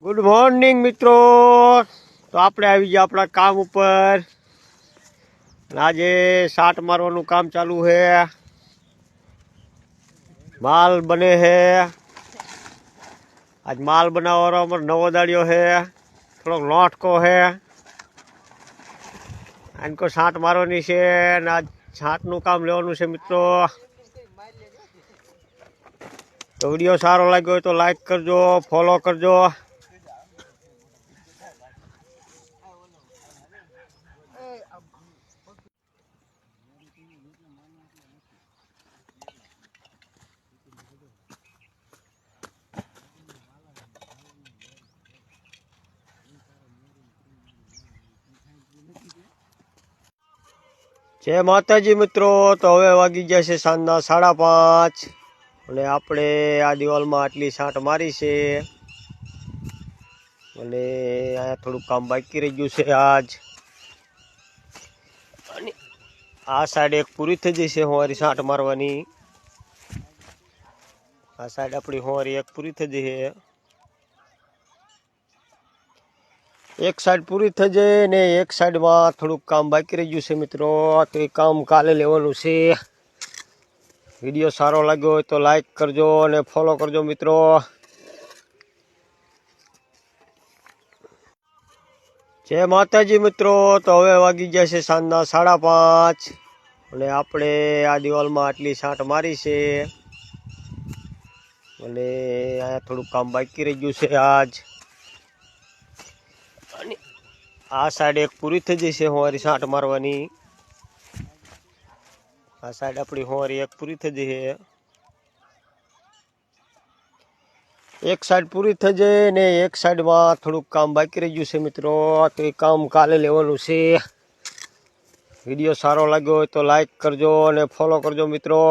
Good morning મિત્રો। તો આપણે આવી ગયા આપણા કામ ઉપર। આજે સાટ મારવાનું કામ ચાલુ છે। માલ બને છે। આજ માલ બનાવવાનો અમારો નવો દાડિયો છે। થોડોક લોટકો છે। આनको સાટ મારવાની છે અને આજ સાટનું કામ લેવાનું છે મિત્રો। તો વિડીયો સારો લાગ્યો હોય તો લાઈક કરજો, ફોલો કરજો। जय माताजी मित्रों। तो हवे वागी गया है सांजना 5:30 અને આપણે આ દિવાલમાં આટલી સાટ મારી છે અને અહીંયા થોડું કામ બાકી રહી ગયું છે આજ। અને આ સાઈડ એક પૂરી થઈ જશે હોવારી સાટ મારવાની। આ સાઈડ આપણી હોવારી એક પૂરી થઈ જશે। एक साइड पूरी थी जाए ने एक साइड में थोड़ा काम बाकी रही गયું છે मित्रों। तो ये काम काले लेवानुं छे। विडियो सारो लाग्यो हो तो लाइक करजो ने फॉलो करजो मित्रों। जय माताजी मित्रों। तो हवे वागी गया है सांजना 5:30 અને આપણે આ દિવાલમાં આટલી સાટ મારી છે અને અહીંયા થોડું કામ બાકી રહી ગયું છે આજ। અને આ સાઈડ એક પૂરી થઈ જશે હોવારી સાટ મારવાની। આ સાઈડ આપણી હોવારી એક પૂરી થઈ જશે। एक साइड पूरी थी जाए ने एक साइड में थोड़ा काम बाकी रही गયું છે मित्रों। तो ये काम काले लेवानुं छे। विडियो सारो लाग्यो हो तो लाइक करजो ने फॉलो करजो मित्रों।